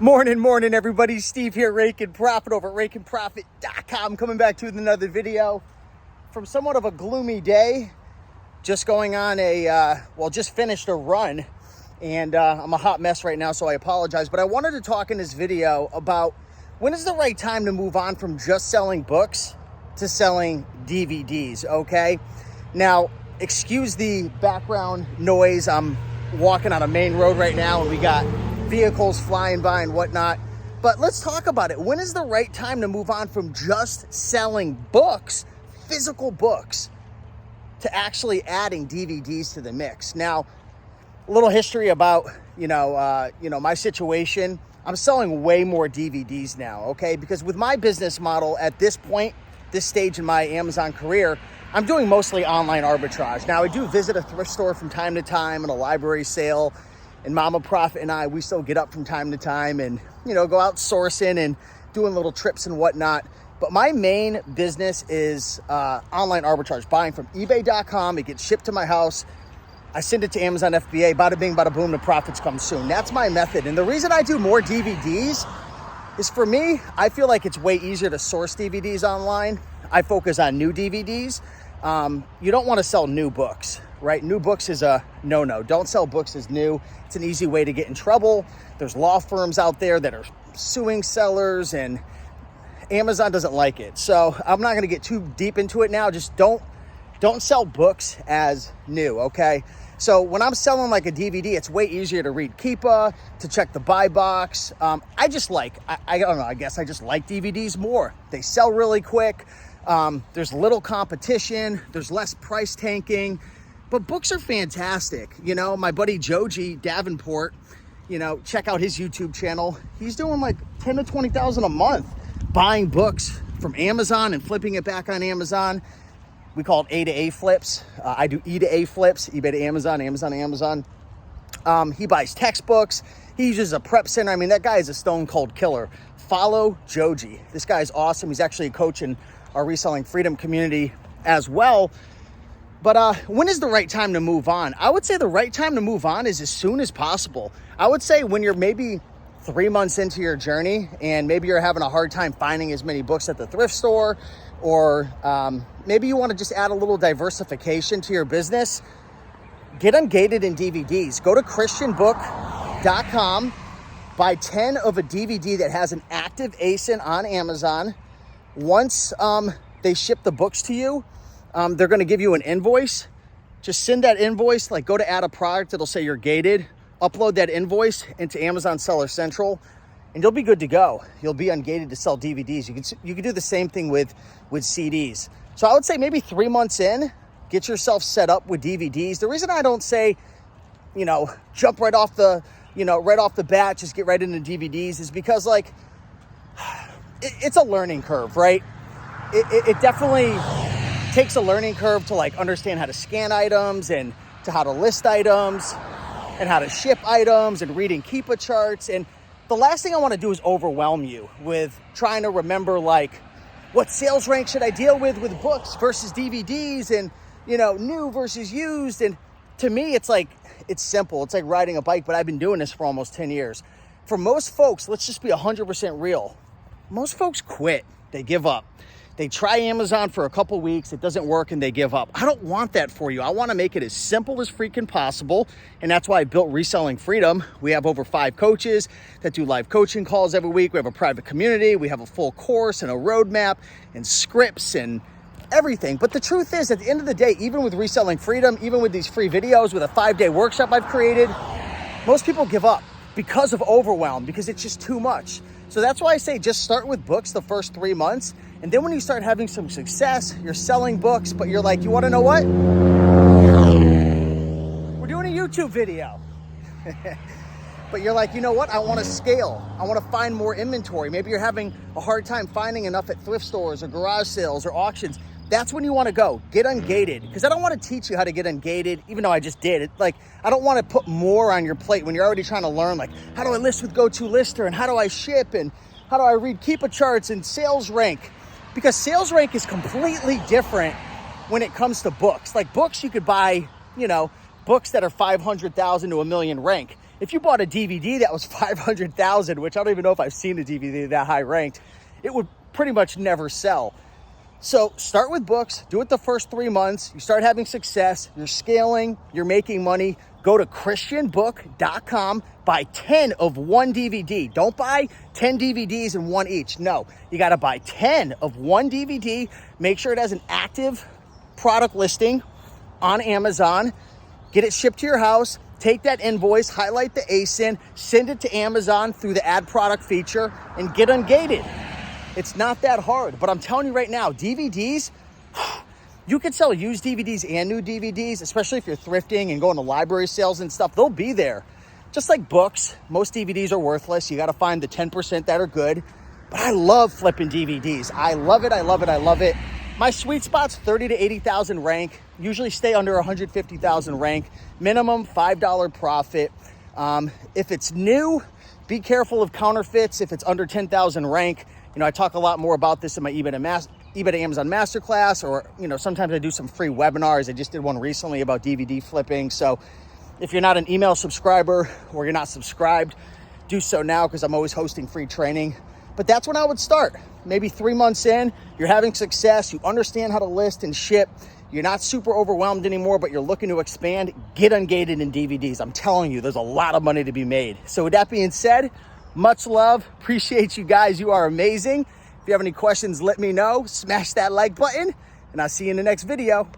Morning, everybody. Steve here, Rake and Profit over at rakeandprofit.com. Coming back to you with another video from somewhat of a gloomy day. Just going on just finished a run, and I'm a hot mess right now, so I apologize. But I wanted to talk in this video about when is the right time to move on from just selling books to selling DVDs, okay? Now, excuse the background noise. I'm walking on a main road right now, and we got vehicles flying by and whatnot. But let's talk about it. When is the right time to move on from just selling books, physical books, to actually adding DVDs to the mix? Now, a little history about, my situation. I'm selling way more DVDs now, okay? Because with my business model at this point, this stage in my Amazon career, I'm doing mostly online arbitrage. Now, I do visit a thrift store from time to time and a library sale, and Mama Profit and we still get up from time to time and, go out sourcing and doing little trips and whatnot. But my main business is online arbitrage, buying from ebay.com. It gets shipped to my house. I send it to Amazon FBA, bada bing, bada boom, the profits come soon. That's my method. And the reason I do more DVDs is, for me, I feel like it's way easier to source DVDs online. I focus on new DVDs. You don't want to sell new books, right? New books is a no-no. Don't sell books as new. It's an easy way to get in trouble. There's law firms out there that are suing sellers, and Amazon doesn't like it. So I'm not going to get too deep into it now. Just don't sell books as new, okay? So when I'm selling like a DVD, it's way easier to read Keepa, to check the buy box. I don't know, I guess I just like DVDs more. They sell really quick. There's little competition. There's less price tanking. But books are fantastic. My buddy Joji Davenport, check out his YouTube channel. He's doing like 10 to 20,000 a month buying books from Amazon and flipping it back on Amazon. We call it A to A flips. I do E to A flips, eBay to Amazon, Amazon to Amazon. He buys textbooks. He uses a prep center. I mean, that guy is a stone cold killer. Follow Joji. This guy's awesome. He's actually a coach in our Reselling Freedom community as well. But when is the right time to move on? I would say the right time to move on is as soon as possible. I would say when you're maybe 3 months into your journey and maybe you're having a hard time finding as many books at the thrift store, or maybe you want to just add a little diversification to your business, get ungated in DVDs. Go to christianbook.com, buy 10 of a DVD that has an active ASIN on Amazon. Once they ship the books to you, they're going to give you an invoice. Just send that invoice, go to add a product, it'll say you're gated. Upload that invoice into Amazon Seller Central, and you'll be good to go. You'll be ungated to sell DVDs. You can do the same thing with CDs. So I would say maybe 3 months in, get yourself set up with DVDs. The reason I don't say, jump right off the bat, just get right into DVDs is because it's a learning curve, right? It definitely takes a learning curve to understand how to scan items and to how to list items and how to ship items and reading Keepa charts. And the last thing I want to do is overwhelm you with trying to remember what sales rank should I deal with books versus DVDs, and new versus used. And to me, it's simple. It's like riding a bike, but I've been doing this for almost 10 years. For most folks, let's just be 100% real. Most folks quit. They give up. They try Amazon for a couple weeks, it doesn't work, and they give up. I don't want that for you. I want to make it as simple as freaking possible, and that's why I built Reselling Freedom. We have over 5 coaches that do live coaching calls every week. We have a private community. We have a full course and a roadmap and scripts and everything. But the truth is, at the end of the day, even with Reselling Freedom, even with these free videos, with a 5-day workshop I've created, most people give up because of overwhelm, because it's just too much. So that's why I say just start with books the first 3 months. And then when you start having some success, you're selling books, but you're like, you want to know what? We're doing a YouTube video. But you're like, you know what? I want to scale. I want to find more inventory. Maybe you're having a hard time finding enough at thrift stores or garage sales or auctions. That's when you want to go. Get ungated. Because I don't want to teach you how to get ungated, even though I just did it. I don't want to put more on your plate when you're already trying to learn, how do I list with GoToLister, and how do I ship, and how do I read Keepa charts and sales rank? Because sales rank is completely different when it comes to books. Books, you could buy, books that are 500,000 to $1 million rank. If you bought a DVD that was 500,000, which I don't even know if I've seen a DVD that high ranked, it would pretty much never sell. So start with books, do it the first 3 months. You start having success, you're scaling, you're making money. Go to christianbook.com, buy 10 of one DVD. Don't buy 10 DVDs and one each. No, you got to buy 10 of one DVD. Make sure it has an active product listing on Amazon. Get it shipped to your house. Take that invoice, highlight the ASIN, send it to Amazon through the add product feature, and get ungated. It's not that hard, but I'm telling you right now, DVDs, you could sell used DVDs and new DVDs, especially if you're thrifting and going to library sales and stuff. They'll be there. Just like books, most DVDs are worthless. You got to find the 10% that are good. But I love flipping DVDs. I love it. I love it. I love it. My sweet spot's 30 to 80,000 rank. Usually stay under 150,000 rank. Minimum $5 profit. If it's new, be careful of counterfeits. If it's under 10,000 rank, you know, I talk a lot more about this in my eBay to Amazon Masterclass, or, you know, sometimes I do some free webinars. I just did one recently about DVD flipping. So if you're not an email subscriber or you're not subscribed, do so now, because I'm always hosting free training. But that's when I would start. Maybe 3 months in, you're having success, you understand how to list and ship, you're not super overwhelmed anymore, but you're looking to expand, get ungated in DVDs. I'm telling you, there's a lot of money to be made. So with that being said, much love. Appreciate you guys. You are amazing. If you have any questions, let me know. Smash that like button, and I'll see you in the next video.